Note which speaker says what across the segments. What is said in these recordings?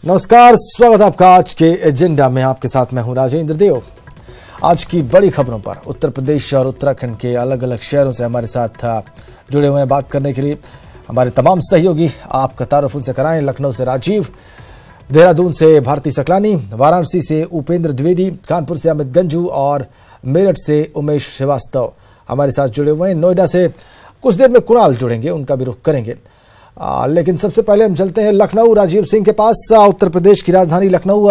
Speaker 1: नमस्कार, स्वागत है आपका आज के एजेंडा में। आपके साथ मैं हूं राजेंद्र देव। आज की बड़ी खबरों पर उत्तर प्रदेश और उत्तराखंड के अलग अलग शहरों से हमारे साथ जुड़े हुए हैं बात करने के लिए हमारे तमाम सहयोगी। आपका तारुफ उनसे कराएं। लखनऊ से राजीव, देहरादून से भारती सकलानी, वाराणसी से उपेंद्र द्विवेदी, कानपुर से अमित गंजू और मेरठ से उमेश श्रीवास्तव हमारे साथ जुड़े हुए हैं। नोएडा से कुछ देर में कुणाल जुड़ेंगे, उनका भी रुख करेंगे। लेकिन सबसे पहले हम चलते हैं लखनऊ राजीव सिंह के पास। उत्तर प्रदेश की राजधानी लखनऊ।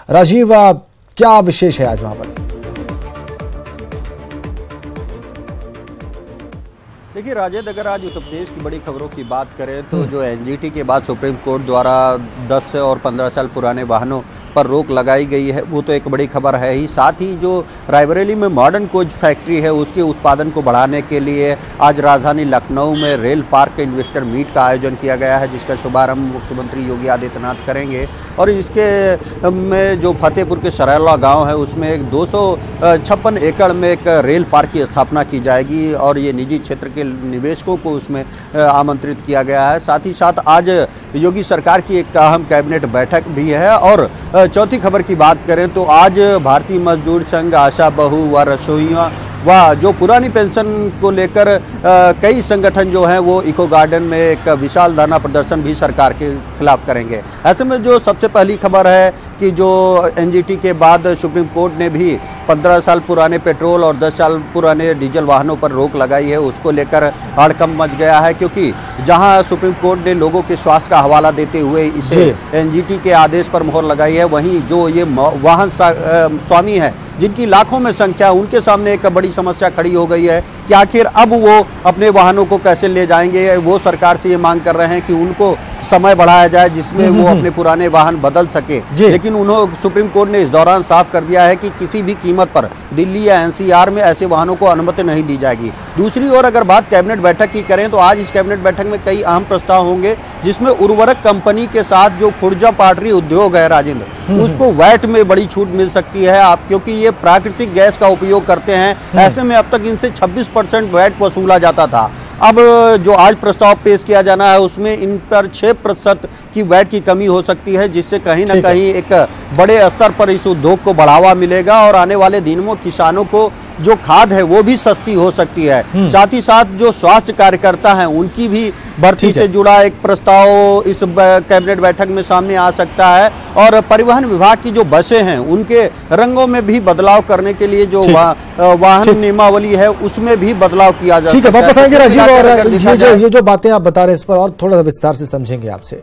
Speaker 1: राजीव, क्या विशेष है आज वहां पर?
Speaker 2: देखिए राजेंद्र, अगर आज उत्तर प्रदेश की बड़ी खबरों की बात करें तो जो एनजीटी के बाद सुप्रीम कोर्ट द्वारा 10 और 15 साल पुराने वाहनों पर रोक लगाई गई है, वो तो एक बड़ी खबर है ही। साथ ही जो रायबरेली में मॉडर्न कोच फैक्ट्री है उसके उत्पादन को बढ़ाने के लिए आज राजधानी लखनऊ में रेल पार्क इन्वेस्टर मीट का आयोजन किया गया है, जिसका शुभारंभ मुख्यमंत्री योगी आदित्यनाथ करेंगे। और इसके में जो फतेहपुर के सरैला गाँव है उसमें एक 256 एकड़ में एक रेल पार्क की स्थापना की जाएगी और ये निजी क्षेत्र के निवेशकों को उसमें आमंत्रित किया गया है। साथ ही साथ आज योगी सरकार की एक अहम कैबिनेट बैठक भी है। और चौथी खबर की बात करें तो आज भारतीय मजदूर संघ, आशा बहु व रसोइयाँ व जो पुरानी पेंशन को लेकर कई संगठन जो हैं वो इको गार्डन में एक विशाल धरना प्रदर्शन भी सरकार के खिलाफ करेंगे। ऐसे में जो सबसे पहली खबर है कि जो एनजीटी के बाद सुप्रीम कोर्ट ने भी 15 साल पुराने पेट्रोल और 10 साल पुराने डीजल वाहनों पर रोक लगाई है, उसको लेकर हड़कंप मच गया है। क्योंकि जहां सुप्रीम कोर्ट ने लोगों के स्वास्थ्य का हवाला देते हुए इसे एनजीटी के आदेश पर मोहर लगाई है, वहीं जो ये वाहन स्वामी है जिनकी लाखों में संख्या, उनके सामने एक बड़ी समस्या खड़ी हो गई है कि आखिर अब वो अपने वाहनों को कैसे ले जाएंगे। वो सरकार से ये मांग कर रहे हैं कि उनको समय बढ़ाया जाए जिसमें वो अपने पुराने वाहन बदल सके। लेकिन सुप्रीम कोर्ट ने इस दौरान साफ कर दिया है कि किसी भी कीमत पर दिल्ली या एनसीआर में ऐसे वाहनों को अनुमति नहीं दी जाएगी। दूसरी ओर अगर बात कैबिनेट बैठक की करें तो आज इस कैबिनेट बैठक में कई अहम प्रस्ताव होंगे, जिसमें उर्वरक कंपनी के साथ जो खुर्जा पाटरी उद्योग है राजेंद्र, उसको वैट में बड़ी छूट मिल सकती है आप, क्योंकि ये प्राकृतिक गैस का उपयोग करते हैं। ऐसे में अब तक इनसे 26% वैट वसूला जाता था। अब जो आज प्रस्ताव पेश किया जाना है उसमें इन पर 6% की वैट की कमी हो सकती है, जिससे कहीं ना कहीं एक बड़े स्तर पर इस उद्योग को बढ़ावा मिलेगा और आने वाले दिनों में किसानों को जो खाद है वो भी सस्ती हो सकती है। साथ ही साथ जो स्वास्थ्य कार्यकर्ता हैं उनकी भी भर्ती से जुड़ा एक प्रस्ताव इस कैबिनेट बैठक में सामने आ सकता है। और परिवहन विभाग की जो बसें हैं उनके रंगों में भी बदलाव करने के लिए जो वाहन नियमावली है उसमें भी बदलाव किया जा सकता है।
Speaker 1: वापस आएंगे राजीव, और ये जो बातें आप बता रहे हैं इस पर और थोड़ा विस्तार से समझेंगे आपसे,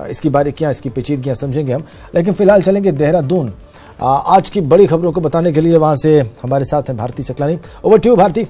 Speaker 1: इसकी बारीकियां, इसकी पेचीदगियां समझेंगे हम। लेकिन फिलहाल चलेंगे देहरादून। आज की बड़ी खबरों को बताने के लिए वहां से हमारे साथ हैं Bharti Saklani. Over to you Bharti.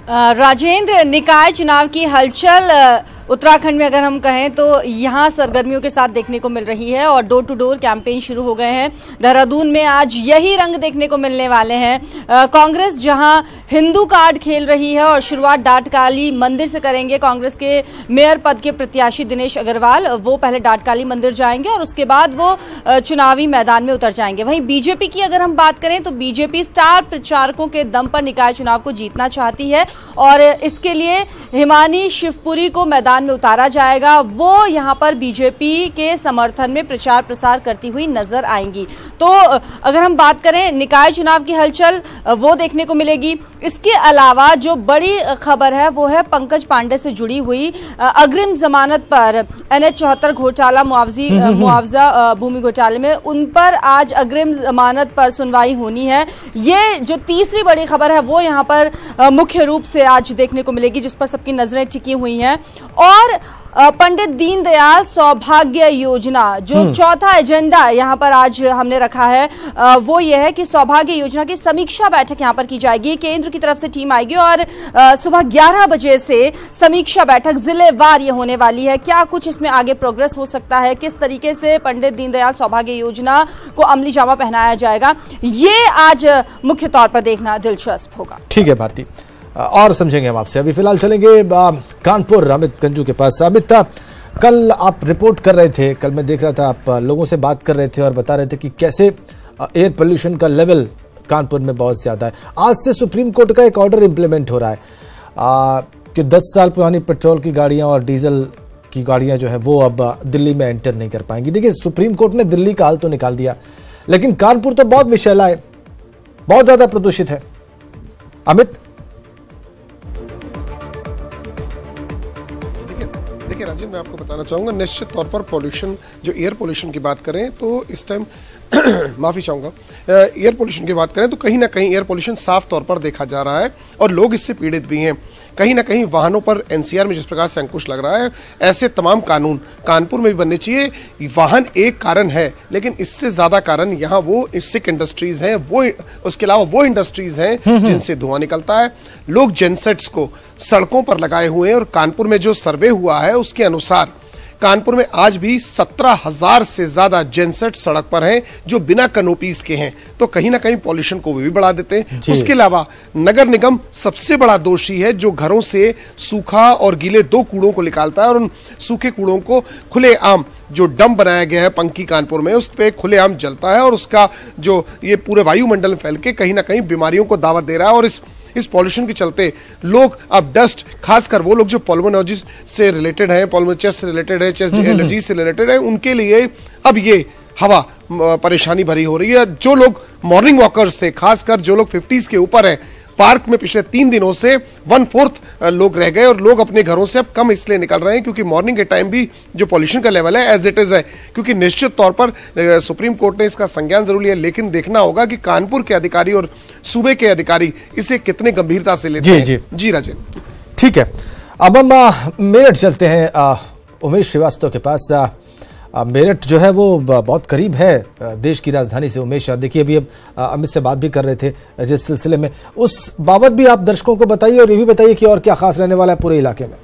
Speaker 3: Rajendra, निकाय चुनाव की हलचल उत्तराखंड में अगर हम कहें तो यहाँ सरगर्मियों के साथ देखने को मिल रही है और डोर टू डोर कैंपेन शुरू हो गए हैं। देहरादून में आज यही रंग देखने को मिलने वाले हैं। कांग्रेस जहाँ हिंदू कार्ड खेल रही है और शुरुआत डाटकाली मंदिर से करेंगे। कांग्रेस के मेयर पद के प्रत्याशी दिनेश अग्रवाल वो पहले डाटकाली मंदिर जाएंगे और उसके बाद वो चुनावी मैदान में उतर जाएंगे। वहीं बीजेपी की अगर हम बात करें तो बीजेपी स्टार प्रचारकों के दम पर निकाय चुनाव को जीतना चाहती है और इसके लिए हिमानी शिवपुरी को मैदान में उतारा जाएगा। वो यहां पर बीजेपी के समर्थन में प्रचार प्रसार करती हुई नजर आएंगी। तो अगर हम बात करें निकाय चुनाव की हलचल वो देखने को मिलेगी। इसके अलावा जो बड़ी खबर है वो है पंकज पांडे से जुड़ी हुई अग्रिम जमानत पर NH 74 घोटाला मुआवजा भूमि घोटाले में उन पर आज अग्रिम जमानत पर सुनवाई होनी है। ये जो तीसरी बड़ी खबर है वो यहाँ पर मुख्य रूप से आज देखने को मिलेगी, जिस पर सबकी नजरें टिकी हुई हैं। और पंडित दीनदयाल सौभाग्य योजना जो चौथा एजेंडा यहाँ पर आज हमने रखा है वो ये है कि सौभाग्य योजना की समीक्षा बैठक यहाँ पर की जाएगी। केंद्र की तरफ से टीम आएगी और सुबह 11 बजे से समीक्षा बैठक जिलेवार ये होने वाली है। क्या कुछ इसमें आगे प्रोग्रेस हो सकता है, किस तरीके से पंडित दीनदयाल सौभाग्य योजना को अमली जामा पहनाया जाएगा, ये आज मुख्य तौर पर देखना दिलचस्प होगा।
Speaker 1: ठीक है भारती, और समझेंगे हम आपसे। अभी फिलहाल चलेंगे कानपुर अमित गंजू के पास। अमित, कल आप रिपोर्ट कर रहे थे, कल मैं देख रहा था आप लोगों से बात कर रहे थे और बता रहे थे कि कैसे एयर पोल्यूशन का लेवल कानपुर में बहुत ज्यादा है। आज से सुप्रीम कोर्ट का एक ऑर्डर इंप्लीमेंट हो रहा है कि 10 साल पुरानी पेट्रोल की गाड़ियां और डीजल की गाड़ियां जो है वो अब दिल्ली में एंटर नहीं कर पाएंगी। देखिए, सुप्रीम कोर्ट ने दिल्ली का हाल तो निकाल दिया, लेकिन कानपुर तो बहुत विषैला है, बहुत ज्यादा प्रदूषित है। अमित,
Speaker 4: देखिए राजीव, मैं आपको बताना चाहूंगा, निश्चित तौर पर पॉल्यूशन, जो एयर पॉल्यूशन की बात करें तो इस टाइम माफी चाहूंगा, एयर पॉल्यूशन की बात करें तो कहीं ना कहीं एयर पॉल्यूशन साफ तौर पर देखा जा रहा है और लोग इससे पीड़ित भी हैं। कहीं ना कहीं वाहनों पर एनसीआर में जिस प्रकार से अंकुश लग रहा है, ऐसे तमाम कानून कानपुर में भी बनने चाहिए। वाहन एक कारण है, लेकिन इससे ज्यादा कारण यहाँ वो सिक इंडस्ट्रीज हैं, वो उसके अलावा वो इंडस्ट्रीज हैं जिनसे धुआं निकलता है। लोग जेनसेट्स को सड़कों पर लगाए हुए हैं और कानपुर में जो सर्वे हुआ है उसके अनुसार कानपुर में आज भी 17,000 से ज्यादा जेनसेट सड़क पर हैं जो बिना कनोपीज के हैं, तो कहीं ना कहीं पॉल्यूशन को भी बढ़ा देते हैं। उसके अलावा नगर निगम सबसे बड़ा दोषी है जो घरों से सूखा और गीले दो कूड़ों को निकालता है और उन सूखे कूड़ों को खुलेआम जो डंप बनाया गया है पंकी कानपुर में, उस पे खुलेआम जलता है और उसका जो ये पूरे वायुमंडल में फैल के कहीं ना कहीं बीमारियों को दावत दे रहा है। और इस पॉल्यूशन के चलते लोग अब डस्ट, खासकर वो लोग जो पल्मोनोलॉजी से रिलेटेड है, पल्मोनरी चेस्ट से रिलेटेड है, चेस्ट एलर्जी से रिलेटेड है, उनके लिए अब ये हवा परेशानी भरी हो रही है। जो लोग मॉर्निंग वॉकर्स थे, खासकर जो लोग 50s के ऊपर है, पार्क में पिछले 3 दिनों से 1/4 लोग रह गए और लोग अपने घरों से अब कम इसलिए निकल रहे हैं क्योंकि मॉर्निंग के टाइम भी जो पॉल्यूशन का लेवल है एज इट इज है। क्योंकि निश्चित तौर पर सुप्रीम कोर्ट ने इसका संज्ञान जरूर लिया, लेकिन देखना होगा कि कानपुर के अधिकारी और सूबे के अधिकारी इसे कितने गंभीरता से लेते हैं। जी राजेंद्र,
Speaker 1: ठीक है। अब हम मेरठ चलते हैं उमेश श्रीवास्तव के पास। मेरठ जो है वो बहुत करीब है देश की राजधानी से। उमेश, देखिए अभी अमित से बात भी कर रहे थे जिस सिलसिले में, उस बाबत भी आप दर्शकों को बताइए और ये भी बताइए कि और क्या खास रहने वाला है पूरे इलाके में।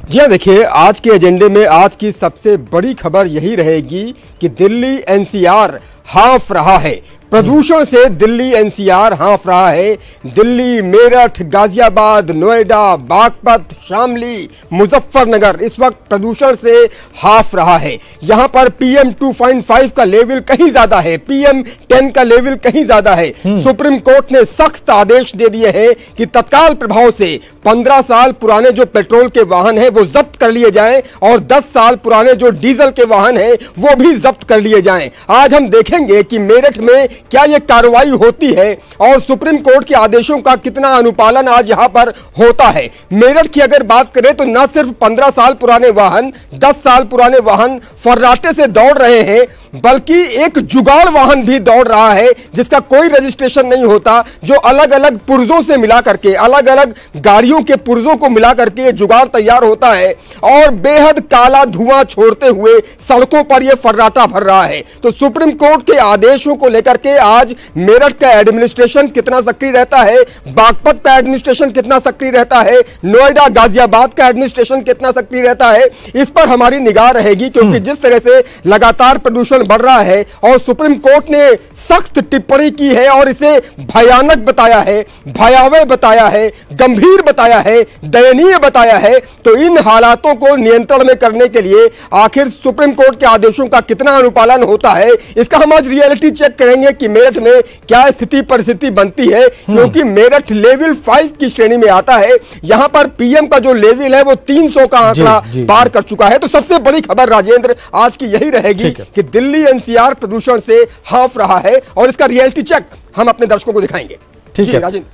Speaker 5: जी हाँ, देखिए आज के एजेंडे में आज की सबसे बड़ी खबर यही रहेगी कि दिल्ली एनसीआर हाँफ रहा है। प्रदूषण से दिल्ली एनसीआर हाँफ रहा है। दिल्ली, मेरठ, गाजियाबाद, नोएडा, बागपत, शामली, मुजफ्फरनगर इस वक्त प्रदूषण से हाँफ रहा है। यहां पर PM 2.5 का लेवल कहीं ज्यादा है, PM 10 का लेवल कहीं ज्यादा है। सुप्रीम कोर्ट ने सख्त आदेश दे दिए हैं कि तत्काल प्रभाव से 15 साल पुराने जो पेट्रोल के वाहन हैं वो जब्त कर लिए जाएं और 10 साल पुराने जो डीजल के वाहन हैं वो भी जब्त कर लिए जाएं। आज हम देखेंगे कि मेरठ में क्या यह कार्रवाई होती है और सुप्रीम कोर्ट के आदेशों का कितना अनुपालन आज यहां पर होता है। मेरठ की अगर बात करें तो न सिर्फ 15 साल पुराने वाहन, 10 साल पुराने वाहन फर्राटे से दौड़ रहे हैं, बल्कि एक जुगाड़ वाहन भी दौड़ रहा है जिसका कोई रजिस्ट्रेशन नहीं होता, जो अलग अलग पुर्जों से मिला करके, अलग अलग गाड़ियों के पुर्जों को मिला करके जुगाड़ तैयार होता है और बेहद काला धुआं छोड़ते हुए सड़कों पर यह फर्राटा भर रहा है। तो सुप्रीम कोर्ट के आदेशों को लेकर के आज मेरठ का एडमिनिस्ट्रेशन कितना सक्रिय रहता है, बागपत का एडमिनिस्ट्रेशन कितना सक्रिय रहता है, नोएडा, गाजियाबाद का एडमिनिस्ट्रेशन कितना सक्रिय रहता है, इस पर हमारी निगाह रहेगी। क्योंकि जिस तरह से लगातार प्रदूषण बढ़ रहा है और सुप्रीम कोर्ट ने सख्त टिप्पणी की है और इसे भयानक बताया है, भयावह बताया है, गंभीर बताया है, दयनीय बताया है, तो इन हालातों को नियंत्रण में करने के लिए आखिर सुप्रीम कोर्ट के आदेशों का कितना अनुपालन होता है, इसका हम आज रियलिटी चेक करेंगे कि मेरठ में क्या स्थिति परिस्थिति बनती है। क्योंकि मेरठ लेवल 5 की श्रेणी में आता है, यहां पर PM का जो लेवल है वो 300 का आंकड़ा पार कर चुका है। तो सबसे बड़ी खबर राजेंद्र आज की यही रहेगी कि दिल्ली NCR प्रदूषण से हाँफ रहा है और इसका रियलिटी चेक हम अपने दर्शकों को दिखाएंगे।
Speaker 1: ठीक है
Speaker 5: राजेंद्र,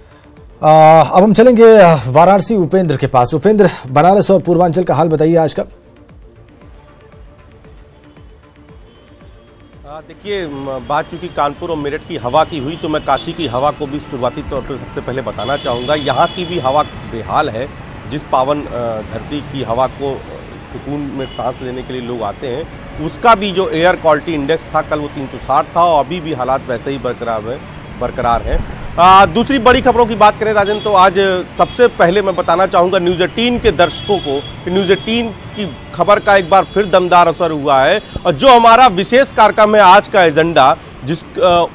Speaker 1: अब हम चलेंगे वाराणसी उपेंद्र के पास। उपेंद्र, बनारस और पूर्वांचल का हाल बताइए आज का।
Speaker 6: देखिए, बात चूंकि कानपुर और मेरठ की हवा की हुई तो मैं काशी की हवा को भी शुरुआती तौर पर सबसे पहले बताना चाहूँगा। यहाँ की भी हवा बेहाल है। जिस पावन धरती की हवा को सुकून में सांस लेने के लिए लोग आते हैं, उसका भी जो एयर क्वालिटी इंडेक्स था कल वो 360 था और अभी भी हालात वैसे ही बरकरार हैं। दूसरी बड़ी खबरों की बात करें राजेंद्र, तो आज सबसे पहले मैं बताना चाहूँगा न्यूज़ 18 के दर्शकों को कि न्यूज़ 18 की खबर का एक बार फिर दमदार असर हुआ है। और जो हमारा विशेष कार्यक्रम है आज का एजेंडा,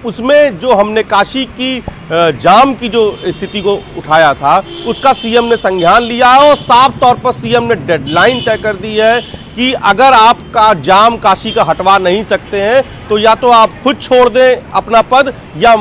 Speaker 6: उसमें जो हमने काशी की जाम की जो स्थिति को उठाया था उसका सीएम ने संज्ञान लिया है और साफ तौर पर सीएम ने डेडलाइन तय कर दी है कि अगर आपका जाम काशी का हटवा नहीं सकते हैं तो या तो आप खुद छोड़ दें अपना पद या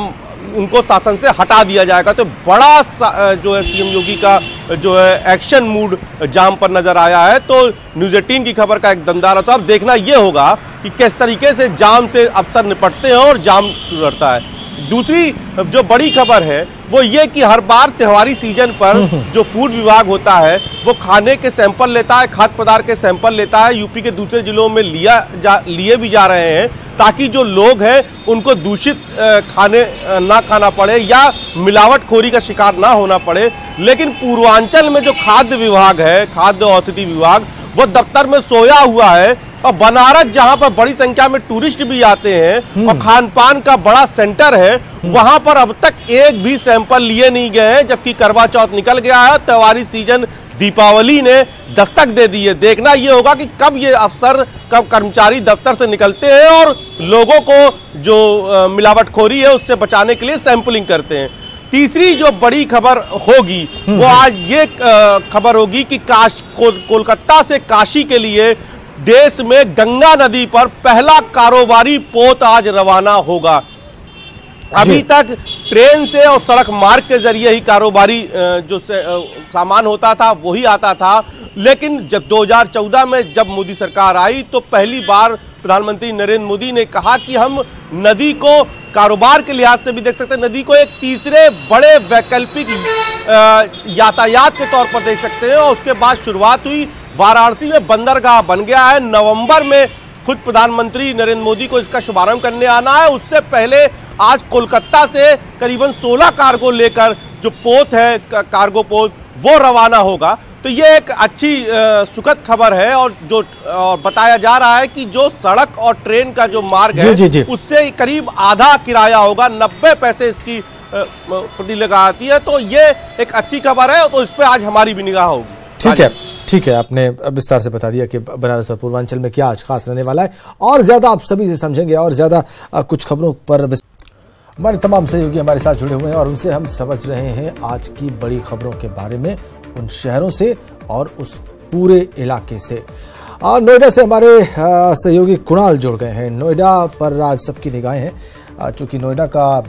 Speaker 6: उनको शासन से हटा दिया जाएगा। तो बड़ा जो है सीएम योगी का जो है एक्शन मूड जाम पर नजर आया है। तो न्यूज़ 18 की खबर का एक दमदार। तो अब देखना यह होगा कि किस तरीके से जाम से अफसर निपटते हैं और जाम सुधरता है। दूसरी जो बड़ी खबर है वो ये कि हर बार त्योहारी सीजन पर जो फूड विभाग होता है वो खाने के सैंपल लेता है, खाद्य पदार्थ के सैंपल लेता है। यूपी के दूसरे जिलों में लिए भी जा रहे हैं ताकि जो लोग हैं उनको दूषित खाने ना खाना पड़े या मिलावटखोरी का शिकार ना होना पड़े। लेकिन पूर्वांचल में जो खाद्य विभाग है, खाद्य औषधि विभाग, वो दफ्तर में सोया हुआ है। और बनारस जहां पर बड़ी संख्या में टूरिस्ट भी आते हैं और खान पान का बड़ा सेंटर है, वहां पर अब तक एक भी सैंपल लिए नहीं गए हैं, जबकि करवा चौथ निकल गया है। त्योहारी सीजन दीपावली ने दस्तक दे दी है। देखना यह होगा कि कब ये अफसर, कब कर्मचारी दफ्तर से निकलते हैं और लोगों को जो मिलावटखोरी है उससे बचाने के लिए सैंपलिंग करते हैं। तीसरी जो बड़ी खबर होगी वो आज ये खबर होगी कि कोलकाता से काशी के लिए देश में गंगा नदी पर पहला कारोबारी पोत आज रवाना होगा। अभी तक ट्रेन से और सड़क मार्ग के जरिए ही कारोबारी जो सामान होता था वही आता था। लेकिन जब 2014 में जब मोदी सरकार आई तो पहली बार प्रधानमंत्री नरेंद्र मोदी ने कहा कि हम नदी को कारोबार के लिहाज से भी देख सकते हैं, नदी को एक तीसरे बड़े वैकल्पिक यातायात के तौर पर देख सकते हैं। और उसके बाद शुरुआत हुई, वाराणसी में बंदरगाह बन गया है। नवंबर में खुद प्रधानमंत्री नरेंद्र मोदी को इसका शुभारंभ करने आना है। उससे पहले आज कोलकाता से करीबन 16 कार्गो लेकर जो पोत है, कार्गो पोत, वो रवाना होगा। तो ये एक अच्छी सुखद खबर है। और बताया जा रहा है कि जो सड़क और ट्रेन का जो मार्ग है उससे करीब आधा किराया होगा, 90 पैसे इसकी प्रति लगाती है। तो ये एक अच्छी खबर है, तो इस पर आज हमारी भी निगाह होगी।
Speaker 1: ठीक है, आपने विस्तार से बता दिया कि बनारस और पूर्वांचल में क्या आज खास रहने वाला है। और ज्यादा आप सभी से समझेंगे और ज्यादा कुछ खबरों पर हमारे तमाम सहयोगी हमारे साथ जुड़े हुए हैं और उनसे हम समझ रहे हैं आज की बड़ी खबरों के बारे में, उन शहरों से और उस पूरे इलाके से। नोएडा से हमारे सहयोगी कुणाल जुड़ गए हैं। नोएडा पर आज सबकी निगाहें हैं, चूंकि नोएडा का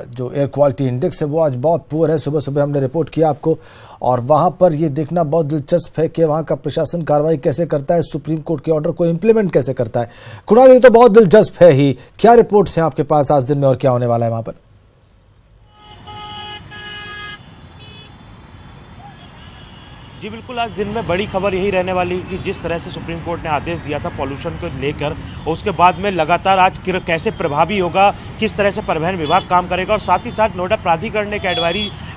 Speaker 1: जो एयर क्वालिटी इंडेक्स है वो आज बहुत पुअर है। सुबह सुबह हमने रिपोर्ट किया आपको, और वहां पर ये देखना बहुत दिलचस्प है कि वहां का प्रशासन कार्रवाई कैसे करता है, सुप्रीम कोर्ट के ऑर्डर को इंप्लीमेंट कैसे करता है। कुणाल, ये तो बहुत दिलचस्प है ही, क्या रिपोर्ट्स हैं आपके पास आज दिन में और क्या होने वाला है वहां पर?
Speaker 7: जी बिल्कुल, आज दिन में बड़ी खबर यही रहने वाली कि जिस तरह से सुप्रीम कोर्ट ने आदेश दिया था पॉल्यूशन को लेकर, उसके बाद में लगातार आज कैसे प्रभावी होगा, किस तरह से परिवहन विभाग काम करेगा। और साथ ही साथ नोएडा प्राधिकरण ने एक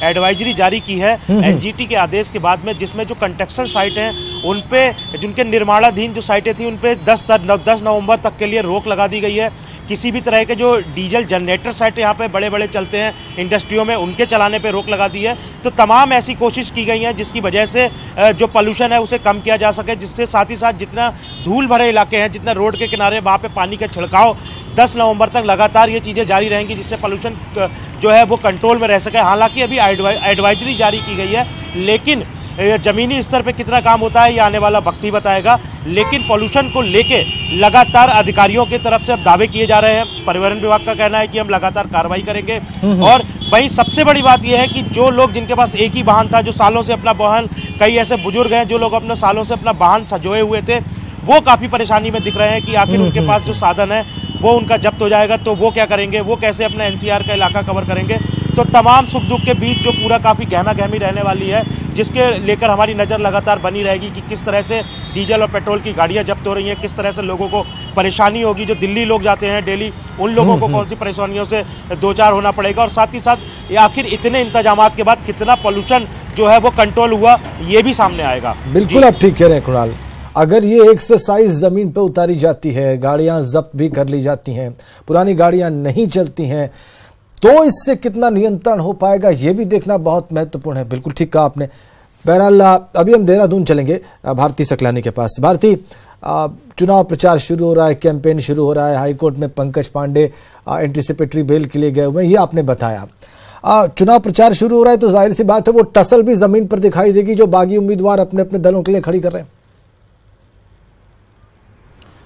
Speaker 7: एडवाइजरी जारी की है एनजीटी के आदेश के बाद में, जिसमें जो कंस्ट्रक्शन साइट हैं उन पे, जिनके निर्माणाधीन जो साइटें थी उन पे 10 नवंबर तक के लिए रोक लगा दी गई है। किसी भी तरह के जो डीजल जनरेटर साइट यहाँ पे बड़े बड़े चलते हैं इंडस्ट्रियों में, उनके चलाने पे रोक लगा दी है। तो तमाम ऐसी कोशिश की गई है जिसकी वजह से जो पोल्यूशन है उसे कम किया जा सके, जिससे साथ ही साथ जितना धूल भरे इलाके हैं, जितना रोड के किनारे, वहाँ पे पानी का छिड़काव 10 नवंबर तक लगातार ये चीज़ें जारी रहेंगी, जिससे पोल्यूशन जो है वो कंट्रोल में रह सके। हालांकि अभी एडवाइजरी जारी की गई है, लेकिन जमीनी स्तर पे कितना काम होता है ये आने वाला वक्त ही बताएगा। लेकिन पोल्यूशन को लेके लगातार अधिकारियों की तरफ से अब दावे किए जा रहे हैं। परिवहन विभाग का कहना है कि हम लगातार कार्रवाई करेंगे। और वहीं सबसे बड़ी बात यह है कि जो लोग, जिनके पास एक ही वाहन था, जो सालों से अपना वाहन, कई ऐसे बुजुर्ग हैं जो लोग अपने सालों से अपना वाहन सजोए हुए थे, वो काफ़ी परेशानी में दिख रहे हैं कि आखिर उनके पास जो साधन है वो उनका जब्त हो जाएगा, तो वो क्या करेंगे, वो कैसे अपना एनसीआर का इलाका कवर करेंगे। तो तमाम सुख दुख के बीच जो पूरा काफ़ी गहमा गहमी रहने वाली है, जिसके लेकर हमारी नज़र लगातार बनी रहेगी कि किस तरह से डीजल और पेट्रोल की गाड़ियां जब्त हो रही हैं, किस तरह से लोगों को परेशानी होगी। जो दिल्ली लोग जाते हैं डेली, उन लोगों को कौन सी परेशानियों से दो चार होना पड़ेगा। और साथ ही साथ आखिर इतने इंतजामात के बाद कितना पोल्यूशन जो है वो कंट्रोल हुआ, ये भी सामने आएगा।
Speaker 1: बिल्कुल, आप ठीक कह रहे हैं कुणाल। अगर ये एक्सरसाइज जमीन पर उतारी जाती है, गाड़ियां जब्त भी कर ली जाती हैं, पुरानी गाड़ियां नहीं चलती हैं, तो इससे कितना नियंत्रण हो पाएगा ये भी देखना बहुत महत्वपूर्ण है। बिल्कुल ठीक कहा आपने। बहरहाल अभी हम देहरादून चलेंगे भारती सकलानी के पास। भारती, चुनाव प्रचार शुरू हो रहा है, कैंपेन शुरू हो रहा है, हाईकोर्ट में पंकज पांडे एंटीसिपेटरी बेल के लिए गए हुए हैं, ये आपने बताया। चुनाव प्रचार शुरू हो रहा है तो जाहिर सी बात है वो टसल भी जमीन पर दिखाई देगी जो बागी उम्मीदवार अपने अपने दलों के लिए खड़ी कर रहे हैं।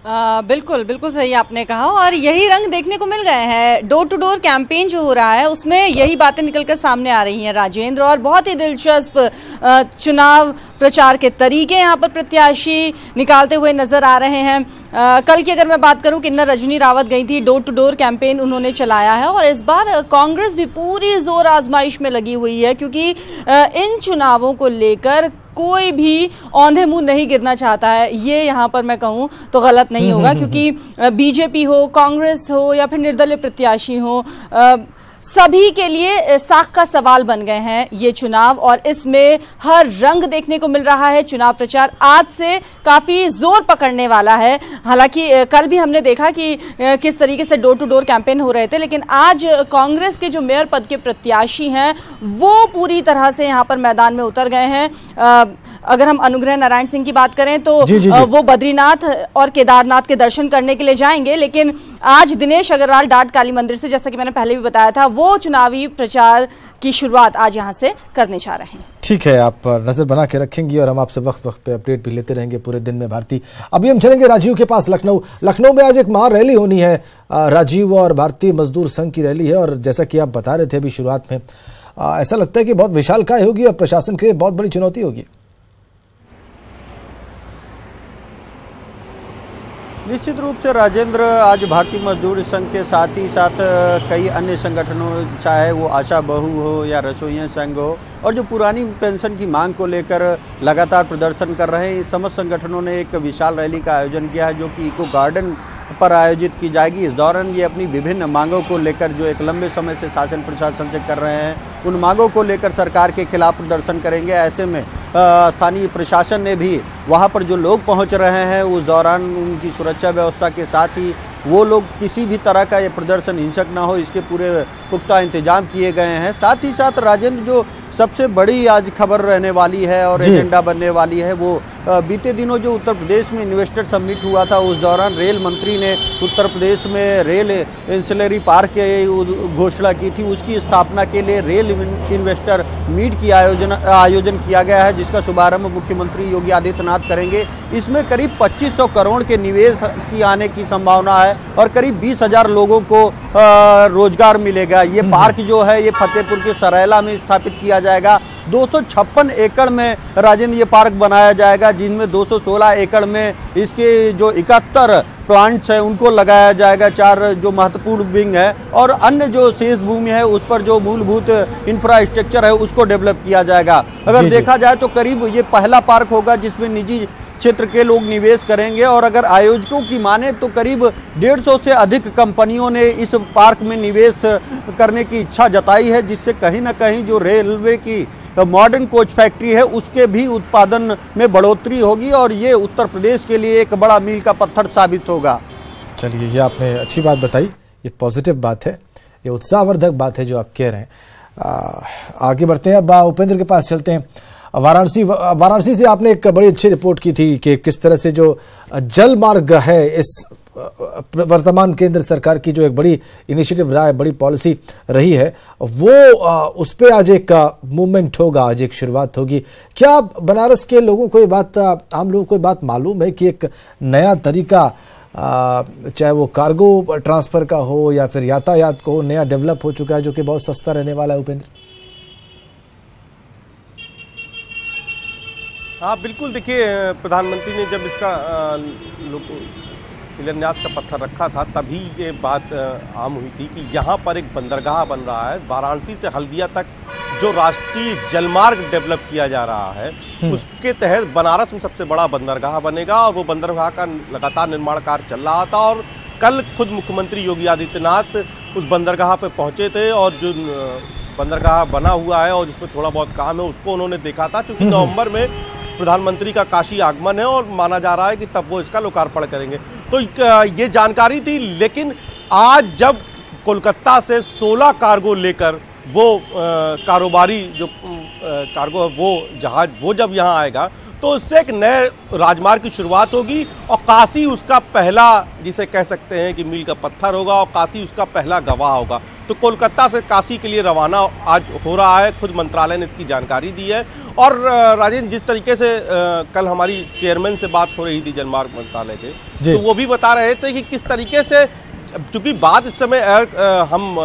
Speaker 3: बिल्कुल बिल्कुल सही आपने कहा और यही रंग देखने को मिल गए हैं। डोर टू डोर कैंपेन जो हो रहा है उसमें यही बातें निकलकर सामने आ रही हैं राजेंद्र, और बहुत ही दिलचस्प चुनाव प्रचार के तरीके यहाँ पर प्रत्याशी निकालते हुए नजर आ रहे हैं। कल की अगर मैं बात करूं, किन्नर रजनी रावत गई थी, डोर टू डोर कैंपेन उन्होंने चलाया है और इस बार कांग्रेस भी पूरी जोर आजमाइश में लगी हुई है, क्योंकि इन चुनावों को लेकर कोई भी औंधे मुंह नहीं गिरना चाहता है। ये यहाँ पर मैं कहूँ तो गलत नहीं होगा, क्योंकि बीजेपी हो, कांग्रेस हो या फिर निर्दलीय प्रत्याशी हो, सभी के लिए साख का सवाल बन गए हैं ये चुनाव, और इसमें हर रंग देखने को मिल रहा है। चुनाव प्रचार आज से काफी जोर पकड़ने वाला है। हालांकि कल भी हमने देखा कि किस तरीके से डोर टू डोर कैंपेन हो रहे थे, लेकिन आज कांग्रेस के जो मेयर पद के प्रत्याशी हैं वो पूरी तरह से यहाँ पर मैदान में उतर गए हैं। अगर हम अनुग्रह नारायण सिंह की बात करें तो जी। वो बद्रीनाथ और केदारनाथ के दर्शन करने के लिए जाएंगे, लेकिन आज दिनेश अग्रवाल डाट काली मंदिर से, जैसा कि मैंने पहले भी बताया था, वो चुनावी प्रचार की शुरुआत आज यहां से करने जा रहे हैं। ठीक है, आप नजर बना के रखेंगी और हम आपसे वक्त वक्त पे अपडेट भी लेते रहेंगे पूरे दिन में। भारती, अभी हम चलेंगे राजीव के पास, लखनऊ में आज एक महा रैली होनी है। राजीव और भारतीय मजदूर संघ की रैली है, और जैसा कि आप बता रहे थे अभी शुरुआत में, ऐसा लगता है कि बहुत विशालकाय होगी और प्रशासन के लिए बहुत बड़ी चुनौती होगी।
Speaker 2: निश्चित रूप से राजेंद्र, आज भारतीय मजदूर संघ के साथ ही साथ कई अन्य संगठनों, चाहे वो आशा बहू हो या रसोइया संघ हो, और जो पुरानी पेंशन की मांग को लेकर लगातार प्रदर्शन कर रहे हैं, इस समस्त संगठनों ने एक विशाल रैली का आयोजन किया है, जो कि इको गार्डन पर आयोजित की जाएगी। इस दौरान ये अपनी विभिन्न मांगों को लेकर, जो एक लंबे समय से शासन प्रशासन से कर रहे हैं, उन मांगों को लेकर सरकार के खिलाफ प्रदर्शन करेंगे। ऐसे में स्थानीय प्रशासन ने भी वहां पर जो लोग पहुंच रहे हैं उस दौरान उनकी सुरक्षा व्यवस्था के साथ ही वो लोग किसी भी तरह का ये प्रदर्शन हिंसक ना हो, इसके पूरे पुख्ता इंतजाम किए गए हैं। साथ ही साथ राजेंद्र, जो सबसे बड़ी आज खबर रहने वाली है और एजेंडा बनने वाली है, वो बीते दिनों जो उत्तर प्रदेश में इन्वेस्टर समिट हुआ था, उस दौरान रेल मंत्री ने उत्तर प्रदेश में रेल इंसुलरी पार्क की घोषणा की थी। उसकी स्थापना के लिए रेल इन्वेस्टर मीट की आयोजन किया गया है, जिसका शुभारंभ मुख्यमंत्री योगी आदित्यनाथ करेंगे। इसमें करीब 2500 करोड़ के निवेश की आने की संभावना है और करीब 20,000 लोगों को रोजगार मिलेगा। ये पार्क जो है ये फतेहपुर के सरेला में स्थापित किया जाएगा। 256 एकड़ में राजेंद्र ये पार्क बनाया जाएगा, जिनमें 216 एकड़ में इसके जो 71 प्लांट्स हैं उनको लगाया जाएगा। 4 जो महत्वपूर्ण विंग है और अन्य जो शेष भूमि है उस पर जो मूलभूत इंफ्रास्ट्रक्चर है उसको डेवलप किया जाएगा। अगर देखा जाए तो करीब ये पहला पार्क होगा जिसमें निजी क्षेत्र के लोग निवेश करेंगे, और अगर आयोजकों की माने तो करीब 150 से अधिक कंपनियों ने इस पार्क में निवेश करने की इच्छा जताई है, जिससे कहीं ना कहीं जो रेलवे की मॉडर्न कोच फैक्ट्री है उसके भी उत्पादन में बढ़ोतरी होगी और ये उत्तर प्रदेश के लिए एक बड़ा मील का पत्थर साबित होगा।
Speaker 1: चलिए, ये आपने अच्छी बात बताई, ये पॉजिटिव बात है, ये उत्साहवर्धक बात है जो आप कह रहे हैं। आगे बढ़ते हैं, अब उपेंद्र के पास चलते हैं। वाराणसी से आपने एक बड़ी अच्छी रिपोर्ट की थी कि किस तरह से जो जल मार्ग है, इस वर्तमान केंद्र सरकार की जो एक बड़ी इनिशिएटिव रहा है, बड़ी पॉलिसी रही है, वो उस पे आज एक मूवमेंट होगा, आज एक शुरुआत होगी। क्या बनारस के लोगों को ये बात, आम लोगों को ये बात मालूम है कि एक नया तरीका, चाहे वो कार्गो ट्रांसफर का हो या फिर यातायात को, नया डेवलप हो चुका है जो कि बहुत सस्ता रहने वाला है? उपेंद्र,
Speaker 6: हाँ बिल्कुल, देखिए प्रधानमंत्री ने जब इसका शिलान्यास का पत्थर रखा था तभी ये बात आम हुई थी कि यहाँ पर एक बंदरगाह बन रहा है। वाराणसी से हल्दिया तक जो राष्ट्रीय जलमार्ग डेवलप किया जा रहा है उसके तहत बनारस में सबसे बड़ा बंदरगाह बनेगा, और वो बंदरगाह का लगातार निर्माण कार्य चल रहा था। और कल खुद मुख्यमंत्री योगी आदित्यनाथ उस बंदरगाह पर पहुंचे थे और जो बंदरगाह बना हुआ है और जिसमें थोड़ा बहुत काम है उसको उन्होंने देखा था, क्योंकि नवंबर में प्रधानमंत्री का काशी आगमन है और माना जा रहा है कि तब वो इसका लोकार्पण करेंगे। तो ये जानकारी थी, लेकिन आज जब कोलकाता से 16 कार्गो लेकर वो कारोबारी जो कार्गो है वो जहाज वो जब यहाँ आएगा तो उससे एक नए राजमार्ग की शुरुआत होगी और काशी उसका पहला, जिसे कह सकते हैं कि मील का पत्थर होगा, और काशी उसका पहला गवाह होगा। तो कोलकाता से काशी के लिए रवाना आज हो रहा है, खुद मंत्रालय ने इसकी जानकारी दी है। और राजेंद्र, जिस तरीके से कल हमारी चेयरमैन से बात हो रही थी जलमार्ग मंत्रालय के, तो वो भी बता रहे थे कि किस तरीके से, क्योंकि बात इस समय हम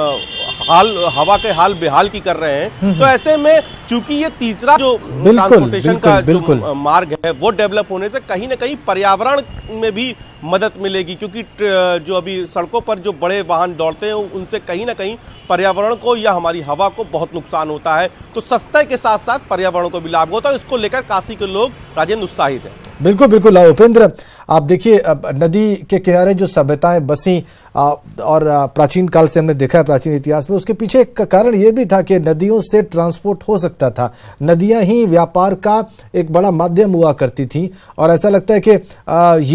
Speaker 6: हवा के हाल बेहाल की कर रहे हैं, तो ऐसे में चूंकि ये तीसरा जो ट्रांसपोर्टेशन का जो मार्ग है वो डेवलप होने से कहीं ना कहीं पर्यावरण में भी मदद मिलेगी, क्योंकि जो अभी सड़कों पर जो बड़े वाहन दौड़ते हैं उनसे कहीं ना कहीं पर्यावरण को या हमारी हवा को बहुत नुकसान होता है। तो सस्ते के साथ साथ पर्यावरण को भी लाभ होता है। इसको लेकर काशी के लोग राजेंद्र उत्साहित हैं।
Speaker 1: बिल्कुल बिल्कुल उपेंद्र, आप देखिए नदी के किनारे जो सभ्यताएं बसी और प्राचीन काल से हमने देखा है प्राचीन इतिहास में, उसके पीछे एक कारण ये भी था कि नदियों से ट्रांसपोर्ट हो सकता था। नदियां ही व्यापार का एक बड़ा माध्यम हुआ करती थी और ऐसा लगता है कि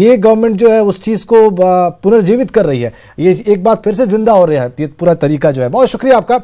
Speaker 1: ये गवर्नमेंट जो है उस चीज को पुनर्जीवित कर रही है। ये एक बात फिर से जिंदा हो रहा है ये पूरा तरीका जो है। बहुत शुक्रिया आपका।